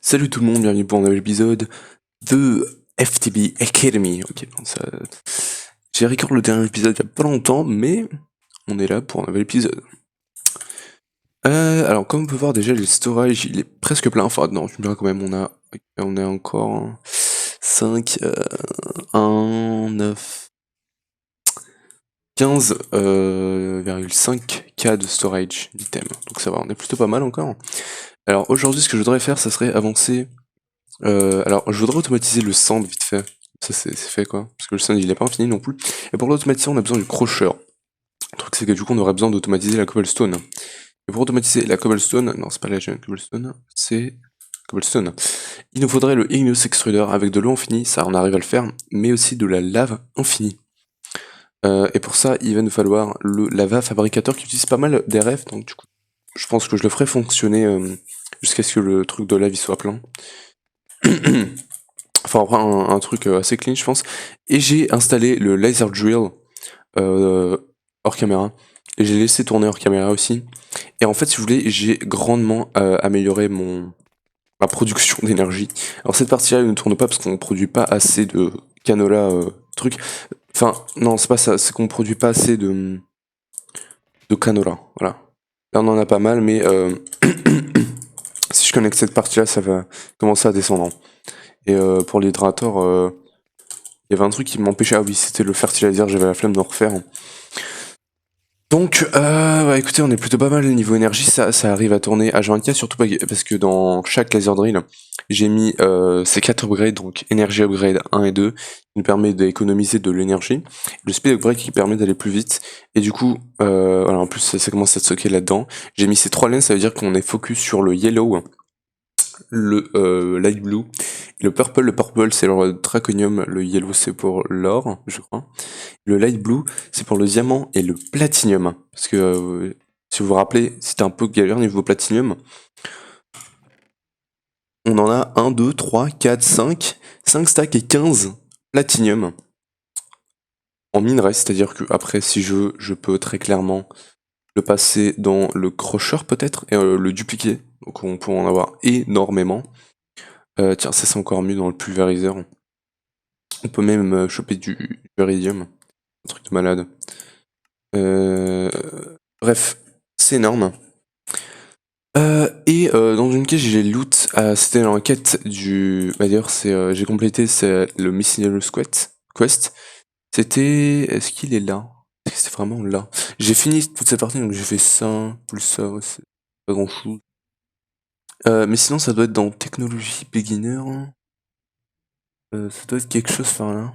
Salut tout le monde, bienvenue pour un nouvel épisode de FTB Academy. Ok, bon, j'ai record le dernier épisode il y a pas longtemps, mais on est là pour un nouvel épisode. Alors comme on peut voir déjà le storage il est presque plein, enfin non, je me dirais quand même on a encore 5, 1, 9, 15,5 K de storage d'item. Donc ça va, on est plutôt pas mal encore. Alors aujourd'hui ce que je voudrais faire ça serait avancer. Alors, je voudrais automatiser le sand vite fait. Ça, c'est fait quoi. Parce que le sand, il est pas infini non plus. Et pour l'automatiser, on a besoin du crusher. Le truc, c'est que du coup, on aurait besoin d'automatiser la cobblestone. Et pour automatiser la cobblestone, non, c'est pas la cobblestone, c'est cobblestone. Il nous faudrait le igneous extruder avec de l'eau infinie, ça on arrive à le faire, mais aussi de la lave infinie. Et pour ça, il va nous falloir le lava fabricateur qui utilise pas mal d'RF, donc du coup, je pense que je le ferai fonctionner jusqu'à ce que le truc de lave il soit plein. Enfin, après, un truc assez clean, je pense. Et j'ai installé le laser drill hors caméra. Et j'ai laissé tourner hors caméra aussi. Et en fait, si vous voulez, j'ai grandement amélioré ma production d'énergie. Alors cette partie-là, elle ne tourne pas parce qu'on ne produit pas assez de canola truc. Enfin, non, c'est pas ça. C'est qu'on ne produit pas assez de canola. Voilà. Là, on en a pas mal, mais si je connecte cette partie-là, ça va commencer à descendre. Et pour l'hydrator, il y avait un truc qui m'empêchait, ah oui, c'était le fertilizer, j'avais la flemme d'en refaire. Donc, bah écoutez, on est plutôt pas mal niveau énergie, ça arrive à tourner H24, surtout parce que dans chaque laser drill, j'ai mis ces 4 upgrades, donc énergie upgrade 1 et 2, qui nous permet d'économiser de l'énergie, le speed upgrade qui permet d'aller plus vite, et du coup, voilà, en plus ça commence à se stocker là-dedans. J'ai mis ces 3 lanes, ça veut dire qu'on est focus sur le yellow, le light blue, et le purple c'est le draconium, le yellow c'est pour l'or, je crois. Le light blue, c'est pour le diamant et le platinium. Parce que, si vous vous rappelez, c'était un peu galère niveau platinium. On en a 1, 2, 3, 4, 5. 5 stacks et 15 platinium en minerai. C'est-à-dire que après, si je peux très clairement le passer dans le crusher peut-être et le dupliquer. Donc on peut en avoir énormément. Tiens, ça c'est encore mieux dans le pulvériseur. On peut même choper du iridium. Un truc de malade. Euh, Bref, c'est énorme. Et dans une quête, j'ai loot. C'était dans la quête du. Bah, d'ailleurs, j'ai complété le Miscellaneous Quest. C'était. Est-ce qu'il est là? Est-ce que c'est vraiment là? J'ai fini toute cette partie, donc j'ai fait ça, plus ça, ouais, c'est pas grand chose. Mais sinon, ça doit être dans Technologie Beginner. Ça doit être quelque chose par là.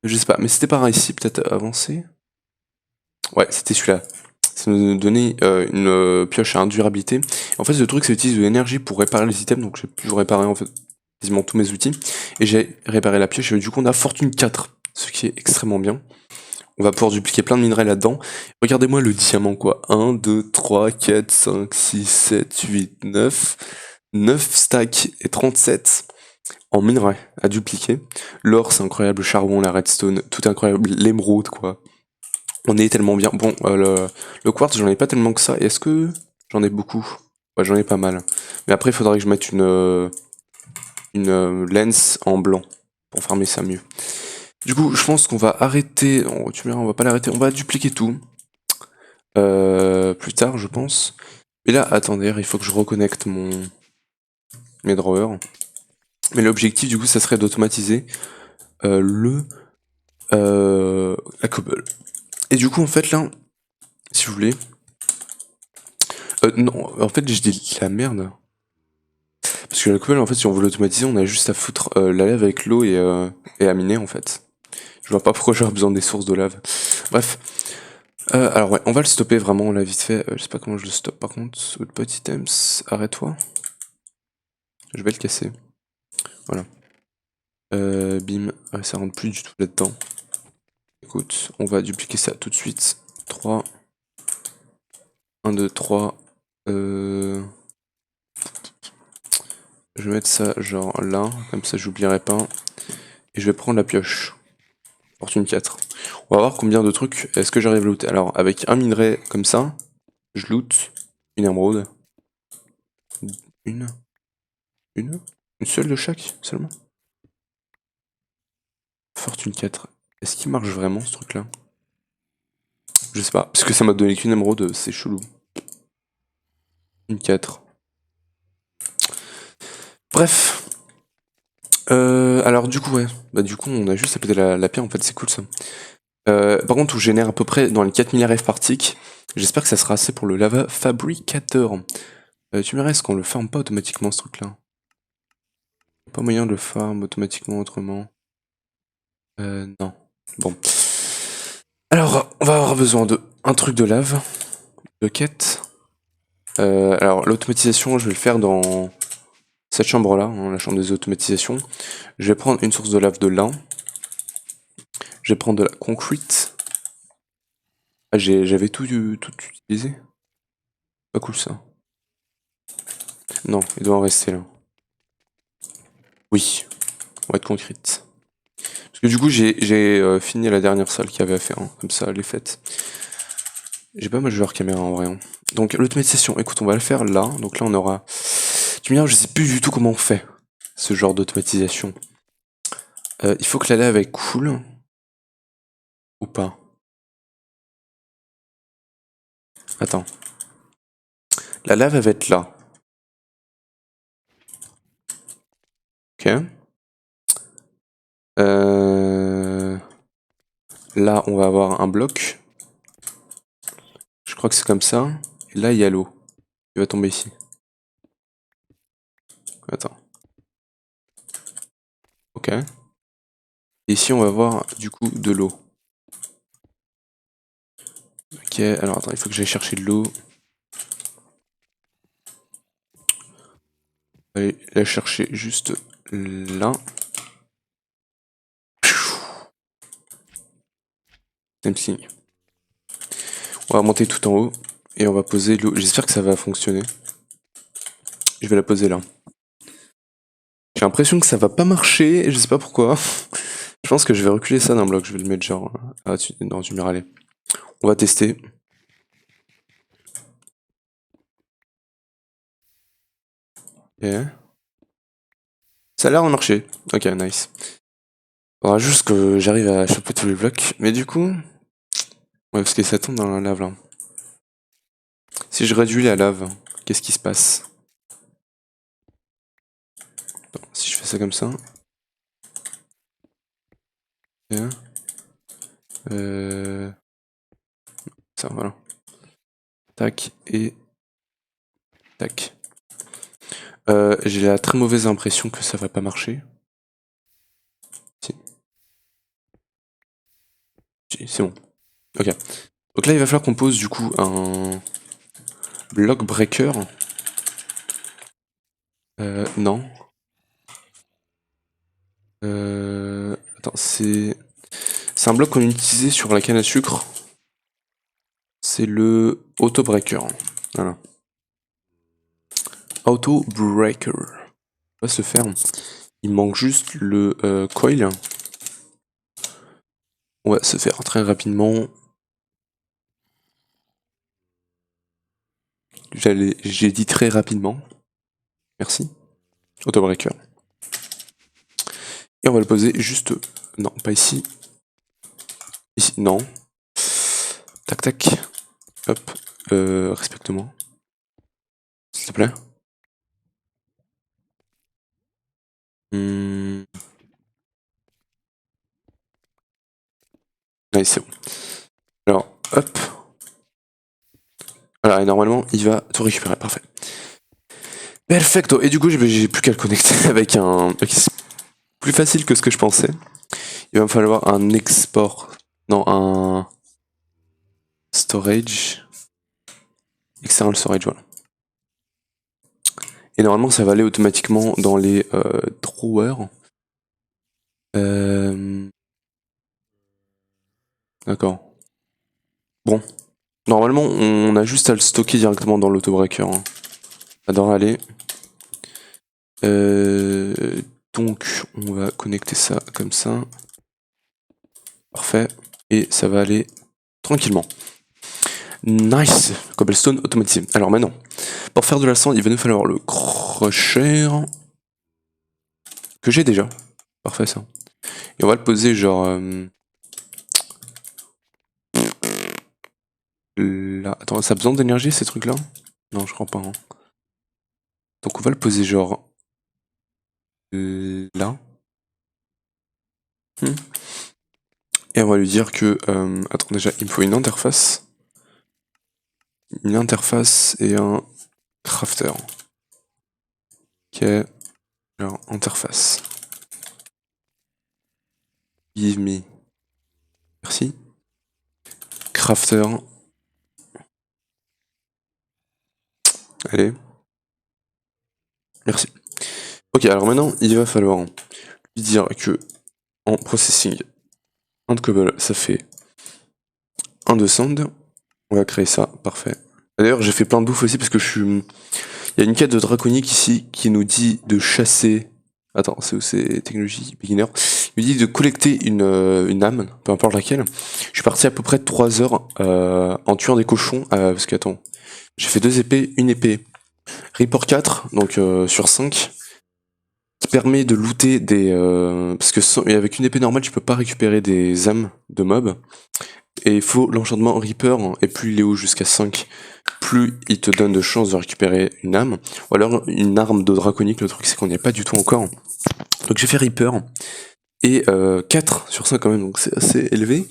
Je sais pas, mais c'était par ici, peut-être avancé. Ouais, c'était celui-là. Ça nous donnait une pioche à indurabilité. En fait, le truc, c'est utiliser de l'énergie pour réparer les items. Donc, j'ai pu réparer en fait quasiment tous mes outils. Et j'ai réparé la pioche. Et du coup, on a fortune 4, ce qui est extrêmement bien. On va pouvoir dupliquer plein de minerais là-dedans. Regardez-moi le diamant, quoi. 1, 2, 3, 4, 5, 6, 7, 8, 9. 9 stacks et 37 en minerais à dupliquer. L'or, c'est incroyable. Le charbon, la redstone, tout est incroyable. L'émeraude, quoi. On est tellement bien. Bon, le quartz, j'en ai pas tellement que ça. Est-ce que j'en ai beaucoup? Ouais, j'en ai pas mal. Mais après, il faudrait que je mette une lens en blanc pour farmer ça mieux. Du coup, je pense qu'on va arrêter. Tu verras, on va pas l'arrêter. On va dupliquer tout. Plus tard, je pense. Mais là, attendez, il faut que je reconnecte mes drawers. Mais l'objectif, du coup, ça serait d'automatiser la cobble. Et du coup, en fait, là, si vous voulez. Non, en fait, je dis de la merde. Parce que la cobble, en fait, si on veut l'automatiser, on a juste à foutre la lave avec l'eau et à miner, en fait. Je vois pas pourquoi j'aurais besoin des sources de lave. Bref. Alors ouais, on va le stopper vraiment là vite fait. Je sais pas comment je le stoppe par contre. Output items, arrête-toi. Je vais le casser. Voilà. Bim. Ouais, ça rentre plus du tout là-dedans. Écoute, on va dupliquer ça tout de suite. 3. 1, 2, 3. Je vais mettre ça genre là, comme ça j'oublierai pas. Et je vais prendre la pioche. Fortune 4. On va voir combien de trucs est-ce que j'arrive à looter. Alors avec un minerai comme ça, je loot une émeraude. Une. Une seule de chaque, seulement? Fortune 4. Est-ce qu'il marche vraiment, ce truc-là? Je sais pas, parce que ça m'a donné qu'une émeraude, c'est chelou. Une 4. Bref. Alors du coup, ouais. Bah du coup, on a juste à péter la pierre, en fait, c'est cool, ça. Par contre, on génère à peu près dans les 4 milliards F par tick. J'espère que ça sera assez pour le lava fabricateur. Tu me restes qu'on le farme pas automatiquement, ce truc-là. Pas moyen de le farm automatiquement autrement. Non. Bon. Alors, on va avoir besoin de un truc de lave, de quête. Alors, l'automatisation, je vais le faire dans cette chambre-là, hein, la chambre des automatisations. Je vais prendre une source de lave de lin. Je vais prendre de la concrete. Ah, j'avais tout utilisé. Pas cool ça. Non, il doit en rester là. Oui, white concrete. Parce que du coup, j'ai fini la dernière salle qu'il y avait à faire, hein. Comme ça, elle est faite. J'ai pas mal de joueurs caméra en vrai, hein. Donc, l'automatisation, écoute, on va le faire là. Donc là, on aura... Tu me dis, je sais plus du tout comment on fait ce genre d'automatisation. Il faut que la lave elle coule. Ou pas? Attends. La lave elle va être là. Ok. Là, on va avoir un bloc. Je crois que c'est comme ça. Et là, il y a l'eau. Il va tomber ici. Attends. Ok. Et ici, on va avoir du coup de l'eau. Ok, alors attends, il faut que j'aille chercher de l'eau. Allez, la chercher juste là. Même signe. On va monter tout en haut et on va poser l'eau. J'espère que ça va fonctionner. Je vais la poser là. J'ai l'impression que ça va pas marcher, je sais pas pourquoi. Je pense que je vais reculer ça d'un bloc, je vais le mettre genre dans du mur. Allez. On va tester. Ok. Ça a l'air de marcher. Ok, nice. Faudra juste que j'arrive à choper tous les blocs. Mais du coup... Ouais, parce que ça tombe dans la lave là. Si je réduis la lave, qu'est-ce qui se passe? Bon, si je fais ça comme ça... Ok. Ça, voilà. Tac, et... Tac. J'ai la très mauvaise impression que ça va pas marcher. Si. Si, c'est bon. Ok. Donc là, il va falloir qu'on pose du coup un block breaker. Non. Attends, c'est un bloc qu'on utilisait sur la canne à sucre. C'est le auto breaker. Voilà. Auto breaker. On va se faire. Il manque juste le coil. On va se faire très rapidement. J'ai dit très rapidement. Merci. Auto breaker. Et on va le poser juste... Non, pas ici. Ici, non. Tac, tac. Hop. Respecte-moi. S'il te plaît. Allez, c'est bon. Alors, hop. Voilà, et normalement, il va tout récupérer. Parfait. Perfecto. Et du coup, j'ai plus qu'à le connecter avec un... C'est plus facile que ce que je pensais. Il va me falloir un export. Non, un... Storage. External storage, voilà. Et normalement, ça va aller automatiquement dans les drawers. D'accord. Bon. Normalement, on a juste à le stocker directement dans l'autobreaker, hein. Ça devrait aller. Donc, on va connecter ça comme ça. Parfait. Et ça va aller tranquillement. Nice, cobblestone automatisé. Alors maintenant, pour faire de la cendre, il va nous falloir le crusher que j'ai déjà. Parfait ça. Et on va le poser genre là. Attends, ça a besoin d'énergie ces trucs-là? Non, je crois pas. Hein. Donc on va le poser genre là. Et on va lui dire que attends déjà, il me faut une interface. Une interface et un crafter. Ok, alors interface. Give me. Merci. Crafter. Allez. Merci. Ok, alors maintenant, il va falloir lui dire que en processing, un de cobble, ça fait un de sand. On va créer ça, parfait. D'ailleurs, j'ai fait plein de bouffe aussi parce que je suis. Il y a une quête de draconique ici qui nous dit de chasser. Attends, c'est où c'est technologie beginner. Il nous dit de collecter une âme, peu importe laquelle. Je suis parti à peu près 3 heures en tuant des cochons. Parce que attends, j'ai fait 2 épées, une épée Reaper 4, donc sur 5, qui permet de looter des... parce que avec une épée normale, tu peux pas récupérer des âmes de mobs. Et il faut l'enchantement Reaper, et plus il est haut jusqu'à 5, plus il te donne de chances de récupérer une âme. Ou alors une arme de draconique, le truc c'est qu'on n'y est pas du tout encore. Donc j'ai fait Reaper, et 4 sur 5 quand même, donc c'est assez élevé.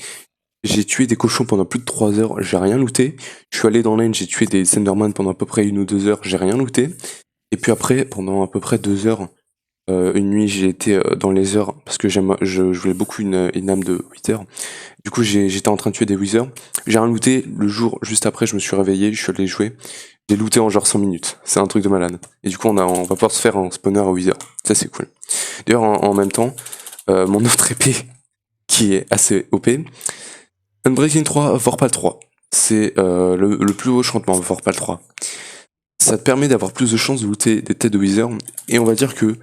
J'ai tué des cochons pendant plus de 3 heures, j'ai rien looté. Je suis allé dans l'ane, j'ai tué des Enderman pendant à peu près 1 ou 2 heures, j'ai rien looté. Et puis après, pendant à peu près 2 heures, une nuit, j'ai été dans les heures, parce que je voulais beaucoup une âme de Wither. Du coup, j'étais en train de tuer des Withers. J'ai rien looté. Le jour juste après, je me suis réveillé, je suis allé jouer. J'ai looté en genre 100 minutes. C'est un truc de malade. Et du coup, on va pouvoir se faire un spawner à Wither. Ça, c'est cool. D'ailleurs, en même temps, mon autre épée, qui est assez OP, Unbreaking 3, Vorpal 3. C'est le plus haut enchantement, Vorpal 3. Ça te permet d'avoir plus de chances de looter des têtes de Wither. Et on va dire que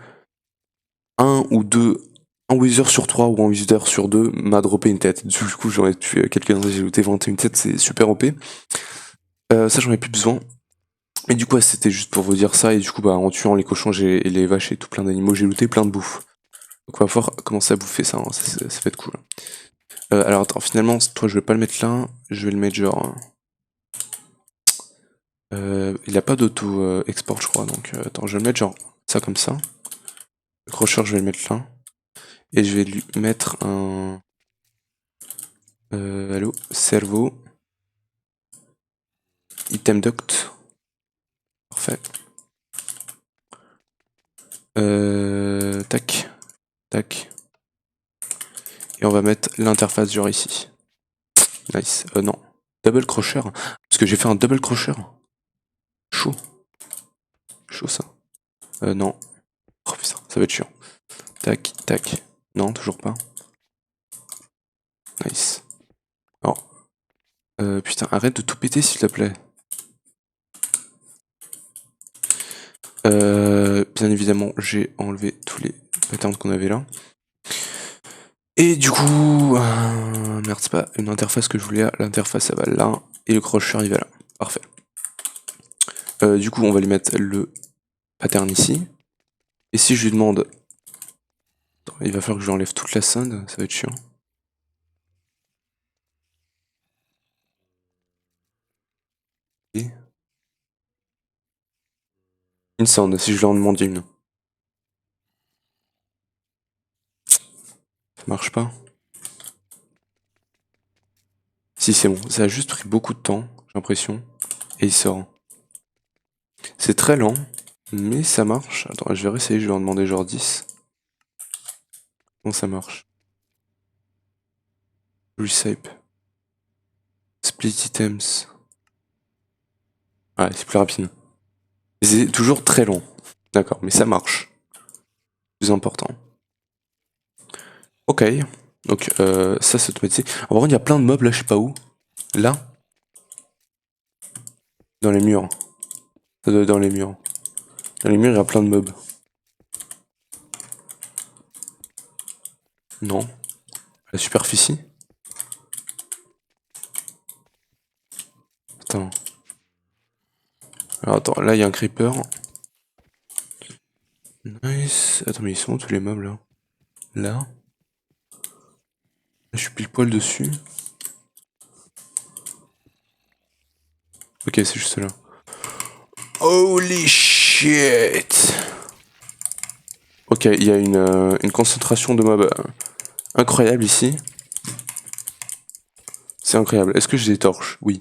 un ou deux, un Wither sur 3 ou un Wither sur 2 m'a droppé une tête. Du coup, j'en ai tué quelques-uns, j'ai looté 21 têtes, c'est super OP. Ça, j'en ai plus besoin. Et du coup, ouais, c'était juste pour vous dire ça. Et du coup, bah, en tuant les cochons et les vaches et tout plein d'animaux, j'ai looté plein de bouffe. Donc, on va pouvoir commencer à bouffer ça, hein. Ça fait être cool. Alors, attends, finalement, toi, je vais pas le mettre là. Je vais le mettre genre. Il a pas d'auto-export, je crois. Donc, attends, je vais le mettre genre ça comme ça. Le crusher, je vais le mettre là. Et je vais lui mettre un. Allô, cerveau. Item duct. Parfait. Tac. Tac. Et on va mettre l'interface genre ici. Nice. Non. Double crusher. Parce que j'ai fait un double crusher. Chaud. Chaud ça. Non. Oh putain, ça va être chiant. Tac, tac. Non, toujours pas. Nice. Alors. Putain, arrête de tout péter s'il te plaît. Bien évidemment, j'ai enlevé tous les patterns qu'on avait là. Et du coup, merde, c'est pas une interface que je voulais. L'interface, ça va là. Et le crusher, il va là. Parfait. Du coup, on va lui mettre le pattern ici. Et si je lui demande... Attends, il va falloir que je lui enlève toute la sand, ça va être chiant. Et... Une sand, si je lui en demande une. Ça marche pas. Si, c'est bon. Ça a juste pris beaucoup de temps, j'ai l'impression. Et il sort. C'est très lent, mais ça marche. Attends, je vais réessayer, je vais en demander genre 10. Comment ça marche? Recipe. Split items. Ouais, c'est plus rapide. C'est toujours très long. D'accord, mais ça marche. Plus important. Ok. Donc, ça, c'est automatisé. En vrai, il y a plein de mobs là, je sais pas où. Là. Dans les murs. Ça doit être dans les murs. Dans les murs, il y a plein de mobs. Non. La superficie. Putain. Alors attends, là il y a un creeper. Nice. Attends, mais ils sont où tous les mobs là? Là. Je suis pile poil dessus. Ok, c'est juste là. Holy shit! Ok, il y a une concentration de mobs incroyable ici. C'est incroyable. Est-ce que j'ai des torches? Oui.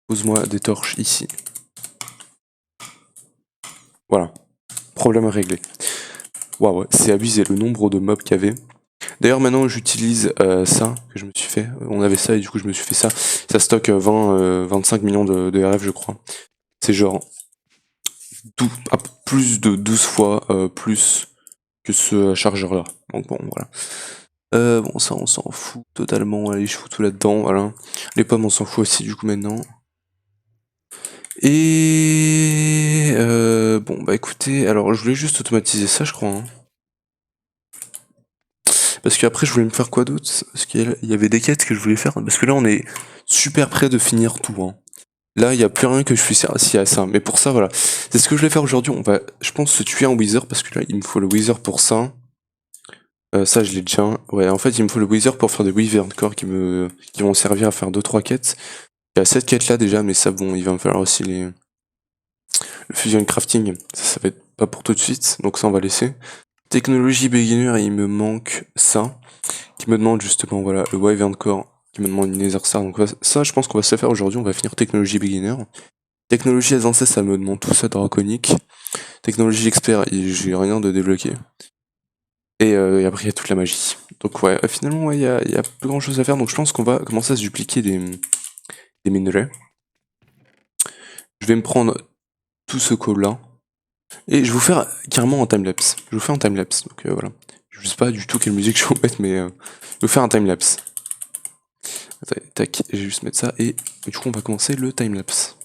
Pose-moi des torches ici. Voilà. Problème réglé. Waouh, c'est abusé le nombre de mobs qu'il y avait. D'ailleurs, maintenant, j'utilise ça que je me suis fait. On avait ça et du coup, je me suis fait ça. Ça stocke 25 millions de RF, je crois. C'est genre plus de 12 fois plus que ce chargeur-là. Donc bon, voilà. Bon, ça, on s'en fout totalement. Allez, je fous tout là-dedans, voilà. Les pommes, on s'en fout aussi, du coup, maintenant. Et... bon, bah écoutez, alors, je voulais juste automatiser ça, je crois. Hein. Parce qu'après, je voulais me faire quoi d'autre? Parce qu'il y avait des quêtes que je voulais faire. Parce que là, on est super près de finir tout. Hein. Là, il n'y a plus rien que je puisse faire si à ça. Mais pour ça, voilà. C'est ce que je vais faire aujourd'hui. On va, je pense, se tuer un Wither. Parce que là, il me faut le Wither pour ça. Ça, je l'ai déjà. Ouais, en fait, il me faut le Wither pour faire des Wyvern Core qui vont servir à faire 2-3 quêtes. Il y a cette quête là déjà, mais ça, bon, il va me falloir aussi le Fusion Crafting. Ça va être pas pour tout de suite. Donc ça, on va laisser. Technologie beginner, il me manque ça. Qui me demande justement, voilà, le Wyvern Core. Qui me demande une Nether Star. Donc ça, je pense qu'on va se le faire aujourd'hui. On va finir technologie beginner. Technologie avancée, ça me demande tout ça draconique. Technologie expert, j'ai rien de débloqué. Et après, il y a toute la magie. Donc ouais, finalement, ouais, il y a plus grand chose à faire. Donc je pense qu'on va commencer à se dupliquer des minerais. Je vais me prendre tout ce code-là. Et je vais vous faire carrément un timelapse. Je vous fais un timelapse. Donc voilà. Je sais pas du tout quelle musique je vais vous mettre, mais je vais vous faire un timelapse. Tac, je vais juste mettre ça. Et du coup, on va commencer le timelapse.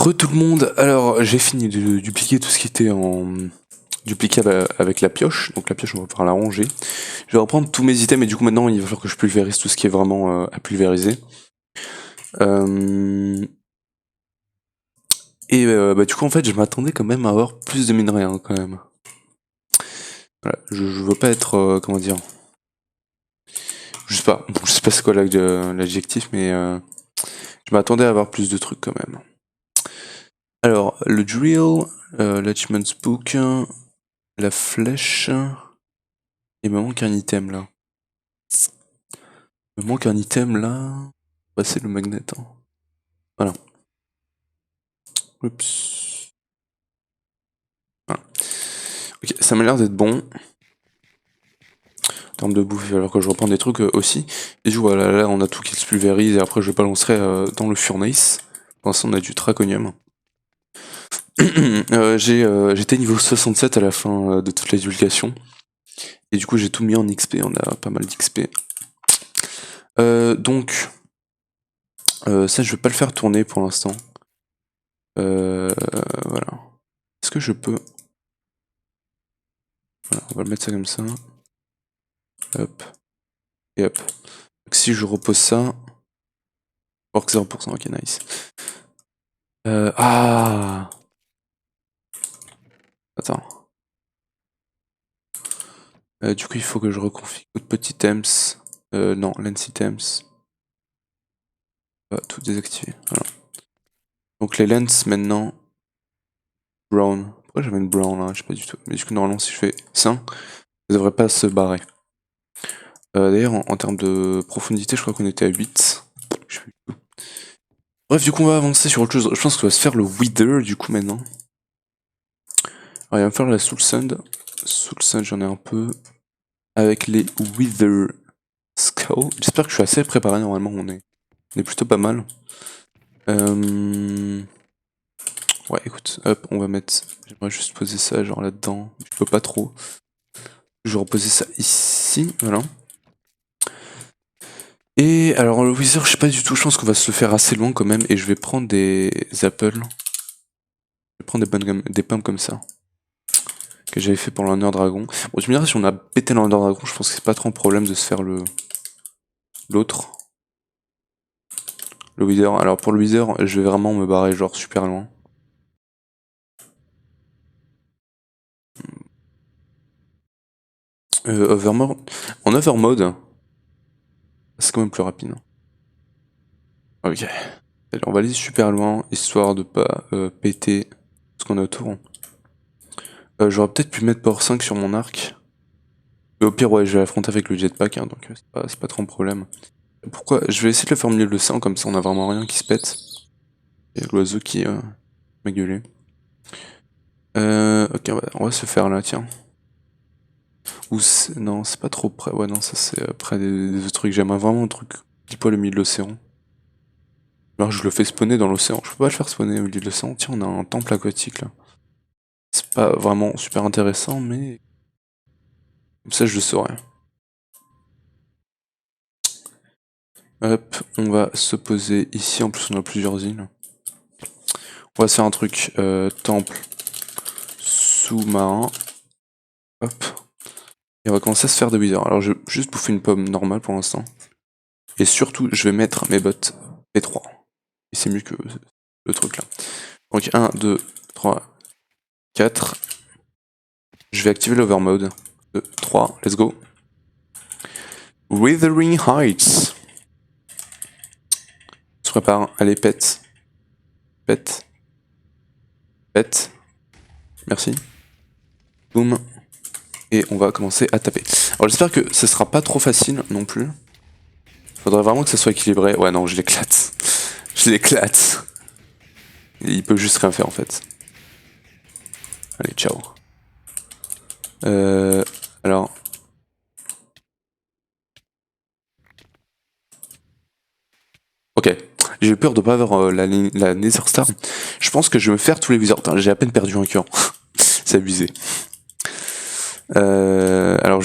Tout le monde, alors j'ai fini de dupliquer tout ce qui était en duplicable avec la pioche, donc la pioche on va pouvoir la ranger. Je vais reprendre tous mes items et du coup maintenant il va falloir que je pulvérise tout ce qui est vraiment à pulvériser. Et bah, du coup en fait je m'attendais quand même à avoir plus de minerais hein, quand même. Voilà, je veux pas être, comment dire, je sais pas, je sais pas c'est quoi l'adjectif mais je m'attendais à avoir plus de trucs quand même. Alors le drill, l'Achievements Book, la flèche, il me manque un item là. Il me manque un item là. Bah, c'est le magnet. Hein. Voilà. Oups. Voilà. Ok, ça m'a l'air d'être bon. En termes de bouffe, alors que je reprends des trucs aussi. Et du coup, voilà, là on a tout qui se pulvérise et après je balancerai dans le furnace. Pour l'instant on a du draconium. J'étais niveau 67 à la fin de toute la divulgation. Et du coup j'ai tout mis en XP, on a pas mal d'XP. Donc, ça je vais pas le faire tourner pour l'instant. Voilà. Est-ce que je peux... Voilà, on va le mettre ça comme ça. Hop. Et hop. Donc si je repose ça... Work 0%, ok nice. Ah. Attends. Du coup il faut que je reconfigure petit items. Non, lens items. Tout désactiver. Voilà. Donc les lens maintenant. Brown. Pourquoi j'avais une brown là? Je sais pas du tout. Mais du coup normalement si je fais ça, ça devrait pas se barrer. D'ailleurs en termes de profondité je crois qu'on était à 8. Je sais plus du tout. Bref du coup on va avancer sur autre chose. Je pense qu'on va se faire le Wither du coup maintenant. Alors il va me faire la Soul Sand. Soul Sand j'en ai un peu. Avec les Wither Skull. J'espère que je suis assez préparé normalement on est plutôt pas mal. Ouais écoute, hop on va mettre... J'aimerais juste poser ça genre là-dedans. Je peux pas trop. Je vais reposer ça ici, voilà. Et alors le Wither, je sais pas du tout, je pense qu'on va se le faire assez loin quand même, et je vais prendre des apples. Je vais prendre des pommes comme ça. Que j'avais fait pour l'Under Dragon. Bon tu me diras si on a pété l'Under Dragon, je pense que c'est pas trop un problème de se faire l'autre. Le Wither. Alors pour le Wither, je vais vraiment me barrer genre super loin. Overmode. En Overmode, c'est quand même plus rapide. Ok. Allez, on va aller super loin, histoire de pas péter ce qu'on a autour. J'aurais peut-être pu mettre Power 5 sur mon arc. Mais au pire, ouais, je vais l'affronter avec le jetpack, hein, donc c'est pas trop un problème. Pourquoi? Je vais essayer de le faire au milieu de l'océan, comme ça on a vraiment rien qui se pète. Il y a l'oiseau qui m'a gueulé. Ok, on va se faire là, tiens. Ou non, c'est pas trop près. Ouais, non, ça c'est près des autres trucs. J'aimerais vraiment un truc petit poil au milieu de l'océan. Alors je le fais spawner dans l'océan. Je peux pas le faire spawner au milieu de l'océan. Tiens, on a un temple aquatique là. C'est pas vraiment super intéressant, mais comme ça je le saurais. Hop, on va se poser ici. En plus, on a plusieurs îles. On va se faire un truc. Temple sous-marin. Hop. Et on va commencer à se faire des withers. Alors, je vais juste bouffer une pomme normale pour l'instant. Et surtout, je vais mettre mes bottes P3. Et c'est mieux que le truc là. Donc, 1, 2, 3, 4. Je vais activer l'overmode. 2, 3, let's go. Withering Heights. On se prépare. Allez, pète. Pète. Pète. Merci. Boum. Et on va commencer à taper. Alors j'espère que ce sera pas trop facile non plus. Faudrait vraiment que ça soit équilibré. Ouais non, je l'éclate. Je l'éclate. Il peut juste rien faire en fait. Allez, ciao. Alors... Ok. J'ai eu peur de pas avoir la Nether Star. Je pense que je vais me faire tous les wizards. J'ai à peine perdu un cœur. C'est abusé. Alors,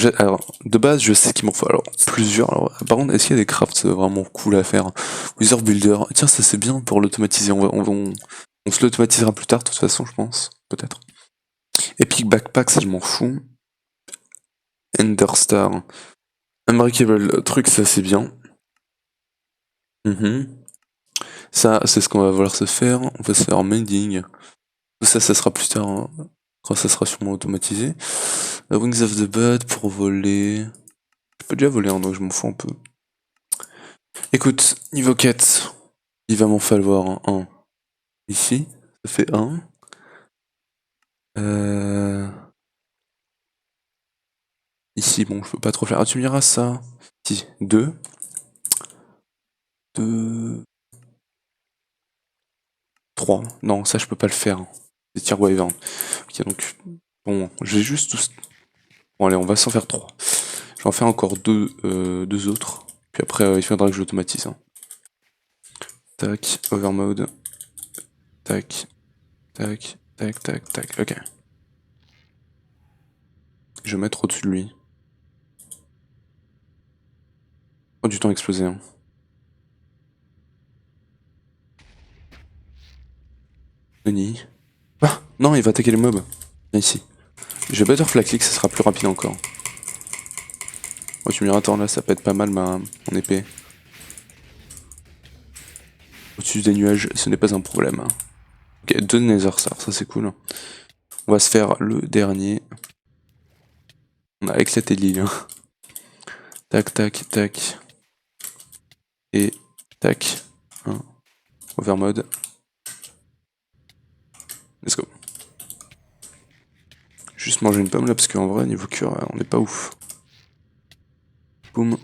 de base, je sais qu'il m'en faut alors plusieurs. Alors, par contre, est-ce qu'il y a des crafts vraiment cool à faire? Wizard Builder. Tiens, ça c'est bien pour l'automatiser. On On se l'automatisera plus tard, de toute façon, je pense. Peut-être. Epic Backpack, ça je m'en fous. Enderstar. Unbreakable truc, ça c'est bien. Ça, c'est ce qu'on va vouloir se faire. On va se faire mending. Tout ça, ça sera plus tard, hein, quand ça sera sûrement automatisé. Wings of the Bud pour voler. Je peux déjà voler, hein, donc je m'en fous un peu. Écoute, niveau quête, il va m'en falloir un. Ici, ça fait un. Ici, bon, je peux pas trop faire. Ah, tu me diras ça. Si, 2. 2. 3. Non, ça, je peux pas le faire. C'est tir wyvern. Ok, donc, bon, je vais juste tous. Bon, allez, on va s'en faire 3. Je vais en faire encore deux autres. Puis après, il faudra que je l'automatise. Hein. Tac, overmode. Tac, tac, tac, tac, tac. Ok. Je vais mettre au-dessus de lui. Oh, du temps explosé. Hein. Denis. Ah non, il va attaquer les mobs. Viens ici. Je vais butterfly click, ça sera plus rapide encore. Oh, tu me diras, attends, là, ça peut être pas mal mon épée. Au-dessus des nuages, ce n'est pas un problème. Hein. Ok, 2 Nether Stars, ça c'est cool. On va se faire le dernier. On a éclaté l'île. Hein. Tac, tac, tac. Et tac. Hein. Overmode. Let's go. Juste manger une pomme là, parce qu'en vrai, niveau cure, on n'est pas ouf. Boum.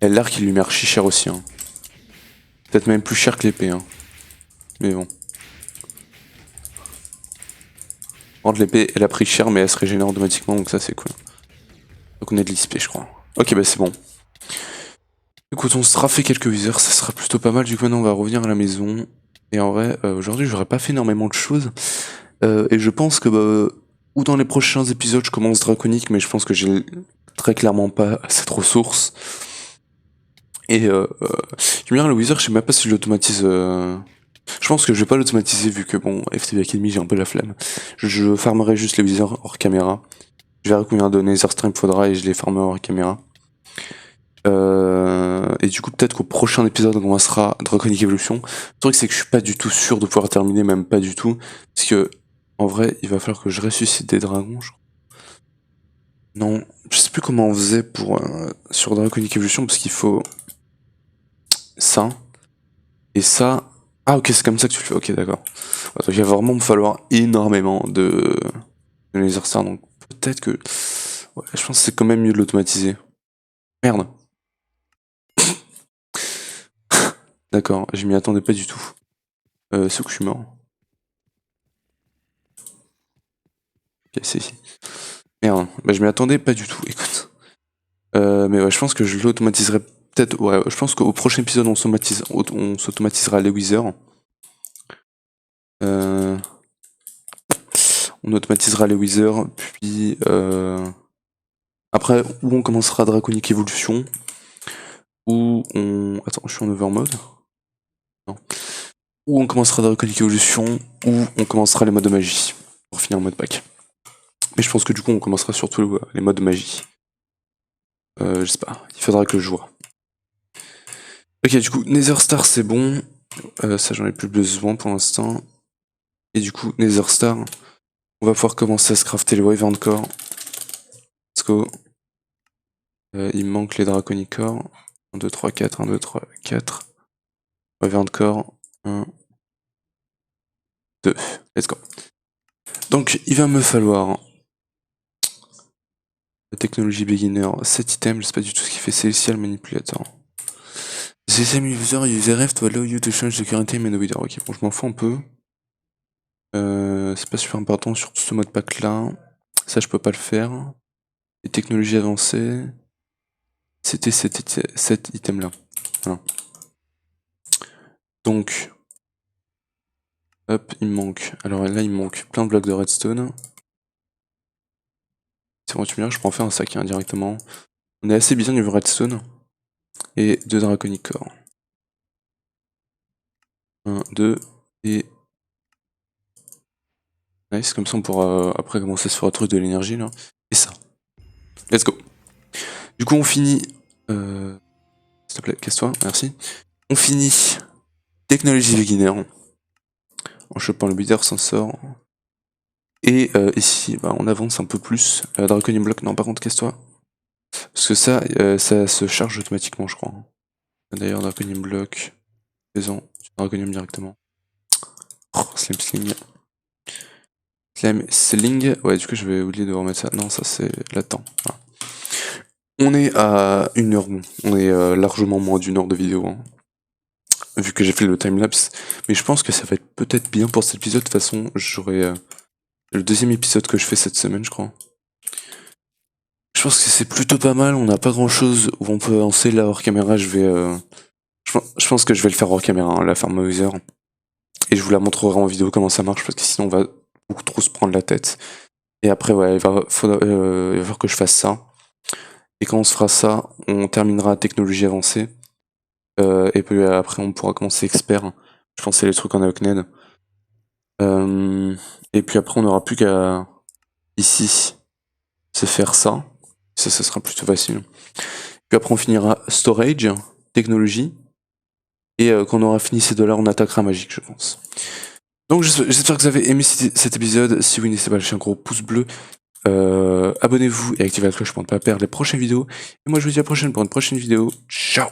Et l'arc, il lui met archi cher aussi. Hein. Peut-être même plus cher que l'épée. Hein. Mais bon. Par l'épée, elle a pris cher, mais elle se régénère automatiquement, donc ça, c'est cool. Donc on est de l'ISP, je crois. Ok, bah c'est bon. Écoute, on se sera fait quelques withers, ça sera plutôt pas mal. Du coup, maintenant, on va revenir à la maison. Et en vrai, aujourd'hui, j'aurais pas fait énormément de choses. Et je pense que, ou dans les prochains épisodes, je commence Draconic, mais je pense que j'ai très clairement pas cette ressource. Et tu me dis, le wither, je sais même pas si je l'automatise. Je pense que je vais pas l'automatiser vu que, bon, FTB Academy, j'ai un peu la flemme. Je farmerai juste les withers hors caméra. Je verrai combien de Nether Stream faudra et je les farmerai hors caméra. Et du coup, peut-être qu'au prochain épisode, on commencera Draconic Evolution. Le truc, c'est que je suis pas du tout sûr de pouvoir terminer, même pas du tout. Parce que, en vrai, il va falloir que je ressuscite des dragons, je crois. Non, je sais plus comment on faisait pour sur Draconic Evolution, parce qu'il faut ça. Et ça. Ah, ok, c'est comme ça que tu le fais. Ok, d'accord. Donc, il va vraiment me falloir énormément de Nether Star. Donc, peut-être que. Ouais, je pense que c'est quand même mieux de l'automatiser. Merde. D'accord, je m'y attendais pas du tout. C'est où que je suis mort. Ok, c'est ici. Merde, bah je m'y attendais pas du tout, écoute. Mais ouais, je pense que je l'automatiserai peut-être. Ouais, je pense qu'au prochain épisode, on s'automatisera les withers. On automatisera les withers, puis après, où on commencera Draconic Evolution, où on. Attends, je suis en overmode. Non. Où on commencera Draconic Evolution, où on commencera les modes de magie, pour finir en mode pack. Mais je pense que du coup, on commencera surtout les modes de magie. Je sais pas, il faudra que je vois. Ok, du coup, Nether Star, c'est bon. Ça, j'en ai plus besoin pour l'instant. Et du coup, Nether Star, on va pouvoir commencer à se crafter le Wyvern Core. Let's go. Il me manque les Draconic Core. 1, 2, 3, 4, 1, 2, 3, 4. Wyvern Core. 1, 2. Let's go. Donc, il va me falloir la technologie beginner, 7 items, je sais pas du tout ce qu'il fait, Celestial Manipulator. The same user ref to allow you to change the current time and the wither. Ok, bon, je m'en fous un peu. C'est pas super important sur ce mode pack là. Ça, je peux pas le faire. Les technologies avancées. C'était cet item là. Voilà. Donc. Hop, il me manque. Alors là, il me manque plein de blocs de redstone. C'est bon, tu me diras, je peux en faire un sac hein, directement. On est assez bien niveau redstone. et 2 Draconicore. 1, 2, et... Nice, comme ça on pourra après commencer sur un truc de l'énergie là. Et ça. Let's go. Du coup on finit... S'il te plaît, casse-toi, merci. On finit technologie beginner. En chopant le beater s'en sort. Et ici, bah, on avance un peu plus. Draconium Block, non par contre casse-toi. Parce que ça, ça se charge automatiquement je crois. D'ailleurs Draconium Block, faisons Draconium directement. Oh, Slime Sling. Slime Sling, ouais du coup je vais oublier de remettre ça. Non ça c'est latent. Voilà. On est à 1 heure, bon. On est largement moins d'1 heure de vidéo. Hein. Vu que j'ai fait le timelapse. Mais je pense que ça va être peut-être bien pour cet épisode. De toute façon, j'aurai le 2e épisode que je fais cette semaine, je crois. Je pense que c'est plutôt pas mal. On n'a pas grand-chose où on peut avancer. Là, hors caméra, je vais... Je pense que je vais le faire hors caméra, hein, la farm Wither. Et je vous la montrerai en vidéo comment ça marche, parce que sinon on va beaucoup trop se prendre la tête. Et après, ouais, il va falloir que je fasse ça. Et quand on se fera ça, on terminera technologie avancée. Et puis après, on pourra commencer expert. Je pense que c'est les trucs en Aokned. Et puis après, on n'aura plus qu'à, ici, se faire ça. Ça sera plutôt facile. Puis après, on finira storage, technologie. Et quand on aura fini ces deux-là, on attaquera magique, je pense. Donc j'espère que vous avez aimé cet épisode. Si oui, n'hésitez pas à lâcher un gros pouce bleu. Abonnez-vous et activez la cloche pour ne pas perdre les prochaines vidéos. Et moi, je vous dis à la prochaine pour une prochaine vidéo. Ciao!